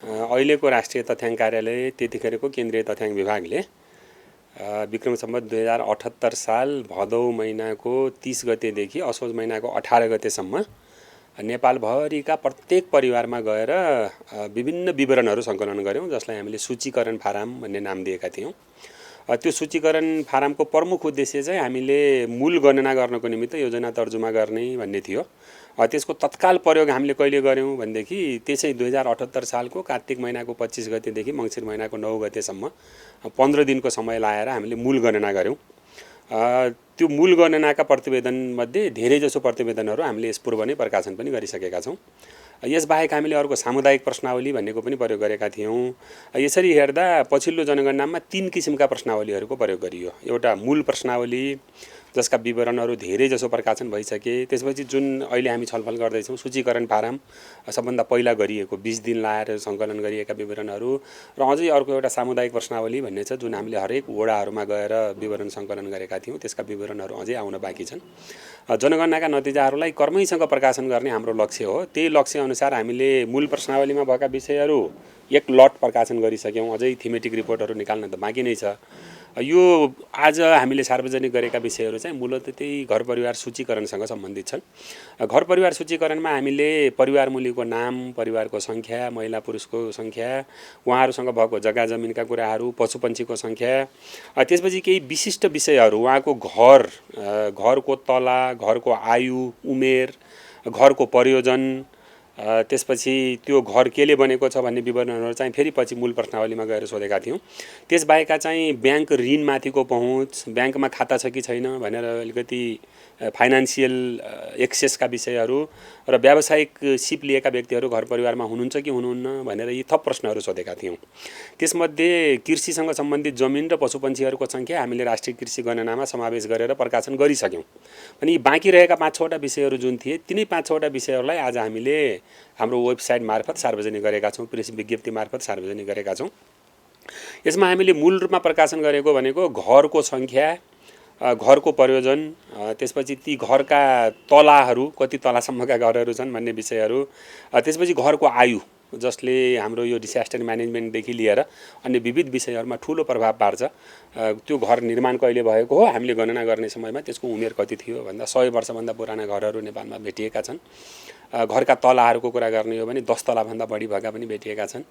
अहिलेको राष्ट्रिय तथ्याङ्क कार्यालय त्यतिखेरको केन्द्रीय तथ्याङ्क विभागले विक्रम सम्वत 2078 साल भदौ महिनाको 30 गतेदेखि असोज महिनाको 18 गतेसम्म नेपालभरिका प्रत्येक परिवारमा गएर विभिन्न विवरणहरू सङ्कलन गऱ्यौँ, जसलाई हामीले सूचीकरण फारम भन्ने नाम दिएका थियौँ। त्यो सूचीकरण फारमको प्रमुख उद्देश्य चाहिँ हामीले मूल गणना गर्नको निमित्त योजना तर्जुमा गर्ने भन्ने थियो। त्यसको तत्काल प्रयोग हामीले कहिले गऱ्यौँ भनेदेखि त्यसै 2078 सालको कार्तिक महिनाको 25 गतेदेखि मङ्सिर महिनाको 9 गतेसम्म 15 दिनको समय लाएर हामीले मूल गणना गऱ्यौँ। त्यो मूल गणनाका प्रतिवेदनमध्ये धेरैजसो प्रतिवेदनहरू हामीले यस पूर्व नै प्रकाशन पनि गरिसकेका छौँ। यसबाहेक हामीले अर्को सामुदायिक प्रश्नावली भन्नेको पनि प्रयोग गरेका थियौँ। यसरी हेर्दा पछिल्लो जनगणनामा 3 किसिमका प्रश्नावलीहरूको प्रयोग गरियो। एउटा मूल प्रश्नावली जसका विवरणहरू धेरैजसो प्रकाशन भइसके, त्यसपछि जुन अहिले हामी छलफल गर्दैछौँ सूचीकरण फारम सबभन्दा पहिला गरिएको 20 दिन लाएर सङ्कलन गरिएका विवरणहरू, र अझै अर्को एउटा सामुदायिक प्रश्नावली भन्ने छ जुन हामीले हरेक वडाहरूमा गएर विवरण सङ्कलन गरेका थियौँ। त्यसका विवरणहरू अझै आउन बाँकी छन्। जनगणनाका नतिजाहरूलाई क्रमैसँग प्रकाशन गर्ने हाम्रो लक्ष्य हो। त्यही लक्ष्य अनुसार हामीले मूल प्रश्नावलीमा भएका विषयहरू एक लट प्रकाशन गरिसक्यौँ। अझै थीमेटिक रिपोर्टहरू निकाल्न त बाँकी नै छ। यो आज हामीले सार्वजनिक गरेका विषयहरू चाहिँ मूलतः त्यही घर परिवार सूचीकरणसँग सम्बन्धित छन्। घर परिवार सूचीकरणमा हामीले परिवार मूलीको नाम, परिवारको सङ्ख्या, महिला पुरुषको सङ्ख्या, उहाँहरूसँग भएको जग्गा जमिनका कुराहरू, पशुपन्छीको सङ्ख्या, त्यसपछि केही विशिष्ट विषयहरू, उहाँको घर, घरको तला, घरको आयु, उमेर, घरको प्रयोजन, त्यसपछि त्यो घर केले बनेको छ भन्ने विवरणहरू चाहिँ फेरि पछि मूल प्रश्नावलीमा गएर सोधेका थियौँ। त्यसबाहेकका चाहिँ ब्याङ्क ऋणमाथिको पहुँच, ब्याङ्कमा खाता छ कि छैन भनेर अलिकति फाइनान्सियल एक्सेसका विषयहरू, र व्यावसायिक सिप लिएका व्यक्तिहरू घर परिवारमा हुनुहुन्छ कि हुनुहुन्न भनेर यी थप प्रश्नहरू सोधेका थियौँ। त्यसमध्ये कृषिसँग सम्बन्धित जमिन र पशुपन्छीहरूको सङ्ख्या हामीले राष्ट्रिय कृषि गणनामा समावेश गरेर प्रकाशन गरिसक्यौँ। अनि बाँकी रहेका 5-6वटा विषयहरू जुन थिए, तिनै 5-6वटा विषयहरूलाई आज हामीले हाम्रो वेबसाइट मार्फत सार्वजनिक गरेका छौँ, प्रेस विज्ञप्ति मार्फत सार्वजनिक गरेका छौँ। यसमा हामीले मूल रूपमा प्रकाशन गरेको भनेको घरको सङ्ख्या, घरको प्रयोजन, त्यसपछि ती घरका तलाहरू, कति तलासम्मका घरहरू छन् भन्ने विषयहरू, त्यसपछि घरको आयु जसले हाम्रो यो डिसास्टर म्यानेजमेन्टदेखि लिएर अन्य विविध विषयहरूमा ठुलो प्रभाव पार्छ। त्यो घर निर्माण कहिले भएको हो, हामीले गणना गर्ने समयमा त्यसको उमेर कति थियो भन्दा 100 वर्षभन्दा पुराना घरहरू नेपालमा भेटिएका छन्। घरका तलाहरूको कुरा गर्ने हो भने 10 तलाभन्दा बढी भएका पनि भेटिएका छन्।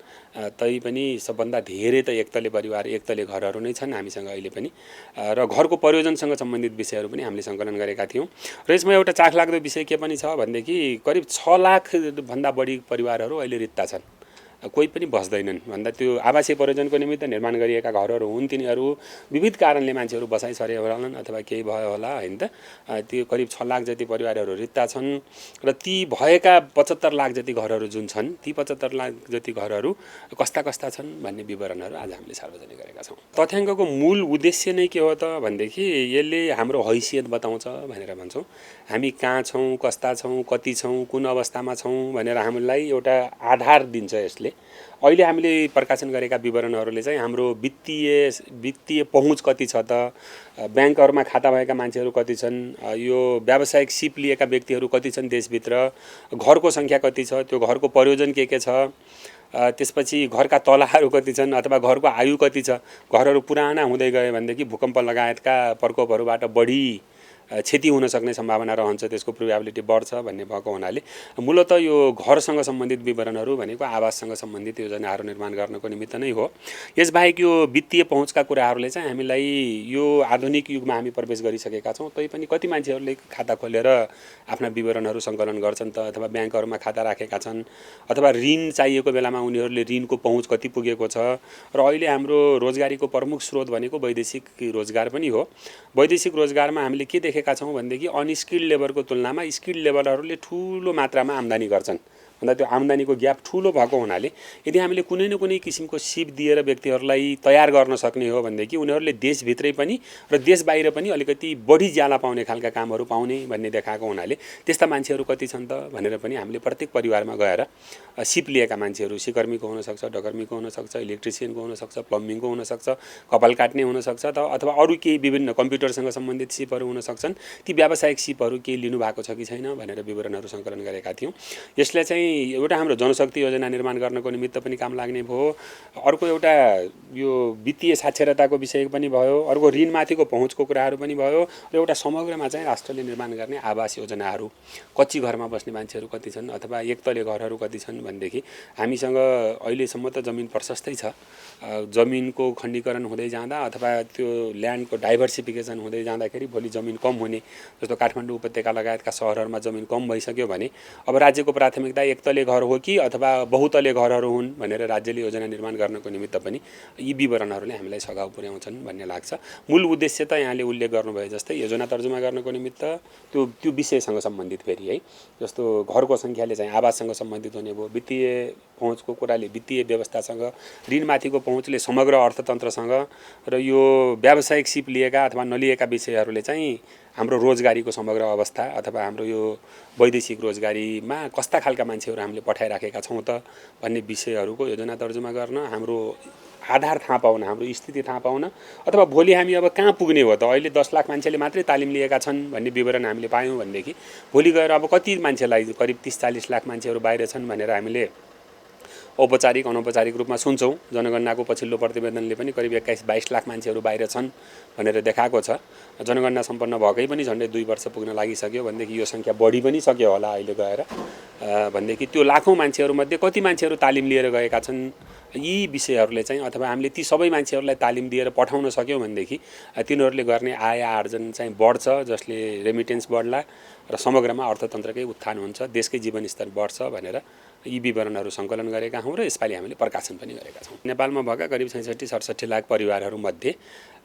तैपनि सबभन्दा धेरै त एकतले परिवार, एकतले घरहरू नै छन् हामीसँग अहिले पनि। र घरको प्रयोजनसँग सम्बन्धित विषयहरू पनि हामीले सङ्कलन गरेका थियौँ। र यसमा एउटा चाखलाग्दो विषय के पनि छ भनेदेखि करिब 6 लाखभन्दा बढी परिवारहरू अहिले रित्ता छन्, कोही पनि बस्दैनन् भन्दा त्यो आवासीय प्रयोजनको निमित्त निर्माण गरिएका घरहरू हुन्। तिनीहरू विविध कारणले मान्छेहरू बसाइ सरे होलान् अथवा केही भयो होला, होइन त। त्यो करिब 6 लाख जति परिवारहरू रित्ता छन्, र ती भएका 75 लाख जति घरहरू जुन छन्, ती 75 लाख जति घरहरू कस्ता कस्ता छन् भन्ने विवरणहरू आज हामीले सार्वजनिक गरेका छौँ। तथ्याङ्कको मूल उद्देश्य नै के हो त भनेदेखि यसले हाम्रो हैसियत बताउँछ भनेर भन्छौँ। हामी कहाँ छौँ, कस्ता छौँ, कति छौँ, कुन अवस्थामा छौँ भनेर हामीलाई एउटा आधार दिन्छ यसले। अहिले हामीले प्रकाशन गरेका विवरणहरूले चाहिँ हाम्रो वित्तीय पहुँच कति छ त, ब्याङ्कहरूमा खाता भएका मान्छेहरू कति छन्, यो व्यावसायिक सिप लिएका व्यक्तिहरू कति छन् देशभित्र, घरको सङ्ख्या कति छ, त्यो घरको प्रयोजन के छ, त्यसपछि घरका तलाहरू कति छन् अथवा घरको आयु कति छ। घरहरू पुराना हुँदै गए भनेदेखि भूकम्प लगायतका प्रकोपहरूबाट बढी क्षति हुन सक्ने सम्भावना रहन्छ, त्यसको प्रोबेबिलिटी बढ्छ भन्ने भएको हुनाले मूलतः यो घरसँग सम्बन्धित विवरणहरू भनेको आवाससँग सम्बन्धित योजनाहरू निर्माण गर्नको निमित्त नै हो। यसबाहेक यो वित्तीय पहुँचका कुराहरूले चाहिँ हामीलाई यो आधुनिक युगमा हामी प्रवेश गरिसकेका छौँ। तैपनि कति मान्छेहरूले खाता खोलेर आफ्ना विवरणहरू सङ्कलन गर्छन् त, अथवा ब्याङ्कहरूमा खाता राखेका छन्, अथवा ऋण चाहिएको बेलामा उनीहरूले ऋणको पहुँच कति पुगेको छ। र अहिले हाम्रो रोजगारीको प्रमुख स्रोत भनेको वैदेशिक रोजगार पनि हो। वैदेशिक रोजगारमा हामीले के देखेका छौँ भनेदेखि अनस्किल्ड लेबरको तुलनामा स्किल्ड लेबरहरूले ठुलो मात्रामा आम्दानी गर्छन् भन्दा त्यो आम्दानीको ग्याप ठुलो भएको हुनाले यदि हामीले कुनै न कुनै किसिमको सिप दिएर व्यक्तिहरूलाई तयार गर्न सक्ने हो भनेदेखि उनीहरूले देशभित्रै पनि र देश बाहिर पनि अलिकति बढी ज्याला पाउने खालका कामहरू पाउने भन्ने देखाएको हुनाले त्यस्ता मान्छेहरू कति छन् त भनेर पनि हामीले प्रत्येक परिवारमा गएर सिप लिएका मान्छेहरू, सिकर्मीको हुनसक्छ, डकर्मीको हुनसक्छ, इलेक्ट्रिसियनको हुनसक्छ, प्लम्बिङको हुनसक्छ, कपाल काट्ने हुनसक्छ त, अथवा अरू केही विभिन्न कम्प्युटरसँग सम्बन्धित सिपहरू हुनसक्छन्। ती व्यावसायिक सिपहरू केही लिनुभएको छ कि छैन भनेर विवरणहरू सङ्कलन गरेका थियौँ। यसले चाहिँ चाहिँ एउटा हाम्रो जनशक्ति योजना निर्माण गर्नको निमित्त पनि काम लाग्ने भयो। अर्को एउटा यो वित्तीय साक्षरताको विषय पनि भयो, अर्को ऋणमाथिको पहुँचको कुराहरू पनि भयो र एउटा समग्रमा चाहिँ राष्ट्रले निर्माण गर्ने आवास योजनाहरू, कच्ची घरमा बस्ने मान्छेहरू कति छन् अथवा एक तले घरहरू कति छन् भनेदेखि हामीसँग अहिलेसम्म त जमिन प्रशस्तै छ। जमिनको खण्डीकरण हुँदै जाँदा अथवा त्यो ल्यान्डको डाइभर्सिफिकेसन हुँदै जाँदाखेरि भोलि जमिन कम हुने, जस्तो काठमाडौँ उपत्यका लगायतका सहरहरूमा जमिन कम भइसक्यो भने अब राज्यको प्राथमिकता एक तले घर हो कि अथवा बहुतले घरहरू हुन् भनेर राज्यले योजना निर्माण गर्नको निमित्त पनि यी विवरणहरूले हामीलाई सघाउ पुर्याउँछन् भन्ने लाग्छ। मूल उद्देश्य त यहाँले उल्लेख गर्नुभए जस्तै योजना तर्जुमा गर्नको निमित्त त्यो विषयसँग सम्बन्धित फेरि है, जस्तो घरको सङ्ख्याले चाहिँ आवाससँग सम्बन्धित हुने भयो, वित्तीय पहुँचको कुराले वित्तीय व्यवस्थासँग, ऋणमाथिको पहुँचले समग्र अर्थतन्त्रसँग र यो व्यावसायिक सिप लिएका अथवा नलिएका विषयहरूले चाहिँ हाम्रो रोजगारीको समग्र अवस्था अथवा हाम्रो यो वैदेशिक रोजगारीमा कस्ता खालका मान्छेहरू हामीले पठाइराखेका छौँ त भन्ने विषयहरूको योजना तर्जुमा गर्न, हाम्रो आधार थाहा पाउन, हाम्रो स्थिति थाहा पाउन, अथवा भोलि हामी अब कहाँ पुग्ने हो त, अहिले 10 लाख मान्छेले मात्रै तालिम लिएका छन् भन्ने विवरण हामीले पायौँ भनेदेखि भोलि गएर अब कति मान्छेलाई, करिब 30-40 लाख मान्छेहरू बाहिर छन् भनेर हामीले औपचारिक अनौपचारिक रूपमा सुन्छौँ। जनगणनाको पछिल्लो प्रतिवेदनले पनि करिब 21-22 लाख मान्छेहरू बाहिर छन् भनेर देखाएको छ। जनगणना सम्पन्न भएकै पनि झन्डै 2 वर्ष पुग्न लागिसक्यो भनेदेखि यो सङ्ख्या बढी पनि सक्यो होला अहिले गएर। भनेदेखि त्यो लाखौँ मान्छेहरूमध्ये कति मान्छेहरू तालिम लिएर गएका छन्, यी विषयहरूले चाहिँ अथवा हामीले ती सबै मान्छेहरूलाई तालिम दिएर पठाउन सक्यौँ भनेदेखि तिनीहरूले गर्ने आय आर्जन चाहिँ बढ्छ, जसले रेमिटेन्स बढ्ला र समग्रमा अर्थतन्त्रकै उत्थान हुन्छ, देशकै जीवनस्तर बढ्छ भनेर यी विवरणहरू सङ्कलन गरेका हौँ र यसपालि हामीले प्रकाशन पनि गरेका छौँ। नेपालमा भएका करिब 66-67 लाख परिवारहरूमध्ये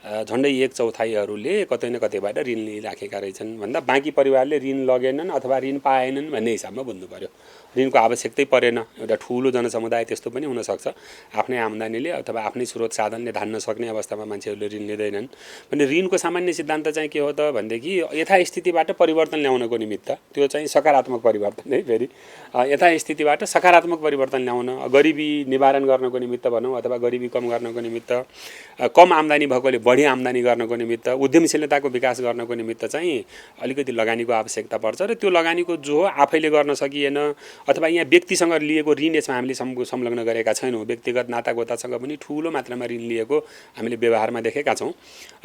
झन्डै 1/4हरूले कतै न कतैबाट ऋण लिइराखेका रहेछन् भन्दा बाँकी परिवारले ऋण लगेनन् अथवा ऋण पाएनन् भन्ने हिसाबमा बुझ्नु पर्यो। ऋणको आवश्यकतै परेन, एउटा ठुलो जनसमुदाय त्यस्तो पनि हुनसक्छ, आफ्नै आम्दानीले अथवा आफ्नै स्रोत साधनले धान्न सक्ने अवस्थामा मान्छेहरूले ऋण लिँदैनन् भने ऋणको सामान्य सिद्धान्त चाहिँ के हो त भनेदेखि यथास्थितिबाट परिवर्तन ल्याउनको निमित्त, त्यो चाहिँ सकारात्मक परिवर्तन है, फेरि यथास्थितिबाट सकारात्मक परिवर्तन ल्याउन, गरिबी निवारण गर्नको निमित्त भनौँ अथवा गरिबी कम गर्नको निमित्त, कम आम्दानी भएकोले बढी आम्दानी गर्नको निमित्त, उद्यमशीलताको विकास गर्नको निमित्त चाहिँ अलिकति लगानीको आवश्यकता पर्छ र त्यो लगानीको जो हो आफैले गर्न सकिएन अथवा यहाँ व्यक्तिसँग लिएको ऋण यसमा हामीले संलग्न गरेका छैनौँ, व्यक्तिगत नातागोतासँग पनि ठुलो मात्रामा ऋण लिएको हामीले व्यवहारमा देखेका छौँ।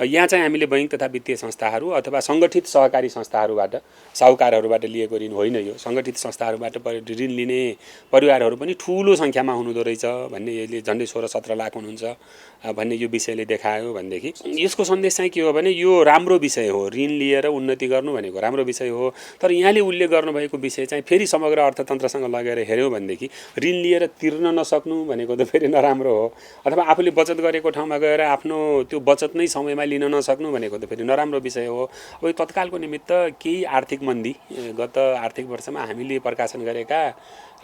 यहाँ चाहिँ हामीले बैङ्क तथा वित्तीय संस्थाहरू अथवा सङ्गठित सहकारी संस्थाहरूबाट, साहुकारहरूबाट लिएको ऋण होइन, यो सङ्गठित संस्थाहरूबाट ऋण लिने परिवारहरू पनि ठुलो सङ्ख्यामा हुनुहुँदो रहेछ भन्ने, यसले झन्डै 16-17 लाख हुनुहुन्छ भन्ने यो विषयले देखायो भनेदेखि यसको सन्देश चाहिँ के हो भने यो राम्रो विषय हो, ऋण लिएर उन्नति गर्नु भनेको राम्रो विषय हो। तर यहाँले उल्लेख गर्नुभएको विषय चाहिँ फेरि समग्र अर्थतन्त्रसँग लगेर हेऱ्यौँ भनेदेखि ऋण लिएर तिर्न नसक्नु भनेको त फेरि नराम्रो हो, अथवा आफूले बचत गरेको ठाउँमा गएर आफ्नो त्यो बचत नै समयमा लिन नसक्नु भनेको त फेरि नराम्रो विषय हो। अब तत्कालको निमित्त केही आर्थिक मन्दी, गत आर्थिक वर्षमा हामीले प्रकाशन गरेका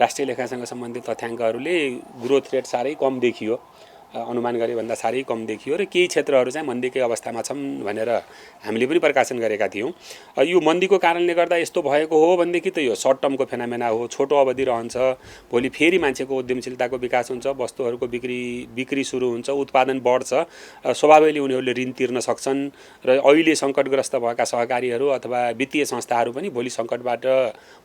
राष्ट्रिय लेखासँग सम्बन्धित तथ्याङ्कहरूले ग्रोथ रेट साह्रै कम देखियो, अनुमान गरे भन्दा साह्रै कम देखियो र केही क्षेत्रहरू चाहिँ मन्दीकै अवस्थामा छन् भनेर हामीले पनि प्रकाशन गरेका थियौँ। यो मन्दीको कारणले गर्दा यस्तो भएको हो भनेदेखि त यो सर्ट टर्मको फेनामेना हो, छोटो अवधि रहन्छ, भोलि फेरि मान्छेको उद्यमशीलताको विकास हुन्छ, वस्तुहरूको बिक्री सुरु हुन्छ, उत्पादन बढ्छ, स्वाभाविकले उनीहरूले ऋण तिर्न सक्छन् र अहिले सङ्कटग्रस्त भएका सहकारीहरू अथवा वित्तीय संस्थाहरू पनि भोलि सङ्कटबाट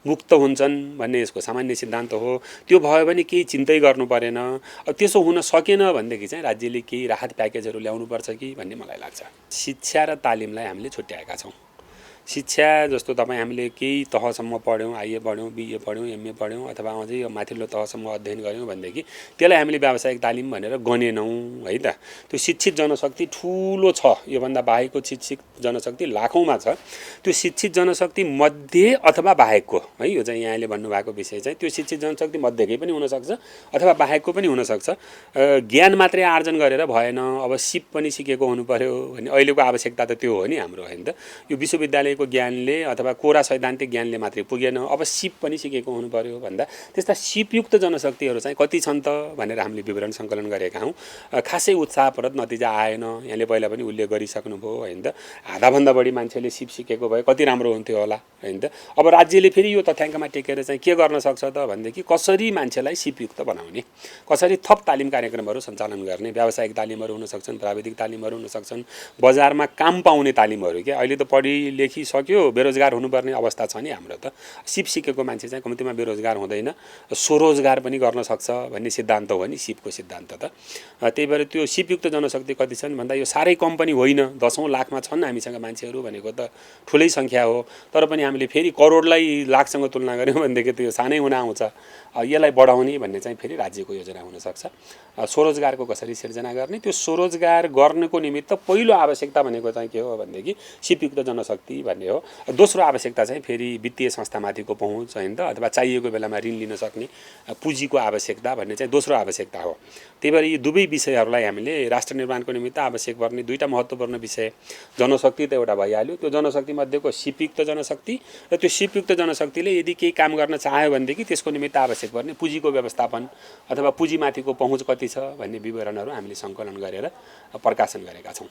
मुक्त हुन्छन् भन्ने यसको सामान्य सिद्धान्त हो। त्यो भयो भने केही चिन्तै गर्नु परेन। अब त्यसो हुन सकेन भनेदेखि चाहिँ राज्यले केही राहत प्याकेजहरू ल्याउनुपर्छ कि भन्ने मलाई लाग्छ। शिक्षा र तालिमलाई हामीले छुट्याएका छौँ। शिक्षा जस्तो तपाईँ हामीले केही तहसम्म पढ्यौँ, आइए पढ्यौँ, बिए पढ्यौँ, एमए पढ्यौँ अथवा अझै माथिल्लो तहसम्म अध्ययन गऱ्यौँ भनेदेखि त्यसलाई हामीले व्यावसायिक तालिम भनेर गनेनौँ है त। त्यो शिक्षित जनशक्ति ठुलो छ, योभन्दा बाहेकको शिक्षित जनशक्ति लाखौँमा छ। त्यो शिक्षित जनशक्ति मध्ये अथवा बाहेकको है, यो चाहिँ यहाँले भन्नुभएको विषय चाहिँ त्यो शिक्षित जनशक्ति मध्येकै पनि हुनसक्छ अथवा बाहेकको पनि हुनसक्छ। ज्ञान मात्रै आर्जन गरेर भएन, अब सिप पनि सिकेको हुनु पर्यो भने अहिलेको आवश्यकता त त्यो हो नि हाम्रो, होइन त। यो विश्वविद्यालय ज्ञानले अथवा कोरा सैद्धान्तिक ज्ञानले मात्रै पुगेन, अब सिप पनि सिकेको हुनु पर्यो भन्दा त्यस्ता सिपयुक्त जनशक्तिहरू चाहिँ कति छन् त भनेर हामीले विवरण सङ्कलन गरेका हौँ। खासै उत्साहप्रद नतिजा आएन, यहाँले पहिला पनि उल्लेख गरिसक्नुभयो होइन त। आधाभन्दा बढी मान्छेले सिप सिकेको भए कति राम्रो हुन्थ्यो होला होइन त। अब राज्यले फेरि यो तथ्याङ्कमा टेकेर चाहिँ के गर्न सक्छ त भनेदेखि कसरी मान्छेलाई सिपयुक्त बनाउने, कसरी थप तालिम कार्यक्रमहरू सञ्चालन गर्ने, व्यावसायिक तालिमहरू हुन सक्छन्, प्राविधिक तालिमहरू हुन सक्छन्, बजारमा काम पाउने तालिमहरू। क्या अहिले त पढी लेखी सक्यो बेरोजगार हुनुपर्ने अवस्था छ नि हाम्रो त। सिप सिकेको मान्छे चाहिँ कम्तीमा बेरोजगार हुँदैन, स्वरोजगार पनि गर्न सक्छ भन्ने सिद्धान्त हो नि सिपको सिद्धान्त त। त्यही भएर त्यो सिपयुक्त जनशक्ति कति छन् भन्दा यो साह्रै कम पनि होइन, 10औं लाखमा छन् हामीसँग मान्छेहरू भनेको त ठुलै सङ्ख्या हो। तर पनि हामीले फेरि करोडलाई लाखसँग तुलना गऱ्यौँ भनेदेखि त्यो सानै हुन आउँछ। यसलाई बढाउने भन्ने चाहिँ फेरि राज्यको योजना हुनसक्छ। स्वरोजगारको कसरी सिर्जना गर्ने, त्यो स्वरोजगार गर्नको निमित्त पहिलो आवश्यकता भनेको चाहिँ के हो भनेदेखि सिपयुक्त जनशक्ति भन्ने हो। दोस्रो आवश्यकता चाहिँ फेरि वित्तीय संस्थामाथिको पहुँच होइन त, अथवा चाहिएको बेलामा ऋण लिन सक्ने पुँजीको आवश्यकता भन्ने चाहिँ दोस्रो आवश्यकता हो। त्यही भएर यी दुवै विषयहरूलाई हामीले राष्ट्र निर्माणको निमित्त आवश्यक पर्ने दुईटा महत्त्वपूर्ण विषय, जनशक्ति त एउटा भइहाल्यो, त्यो जनशक्ति मध्येको सिपयुक्त जनशक्ति र त्यो सिपयुक्त जनशक्तिले यदि केही काम गर्न चाह्यो भनेदेखि त्यसको निमित्त आवश्यक पर्ने पुँजीको व्यवस्थापन अथवा पुँजीमाथिको पहुँच कति छ भन्ने विवरणहरू हामीले सङ्कलन गरेर प्रकाशन गरेका छौँ।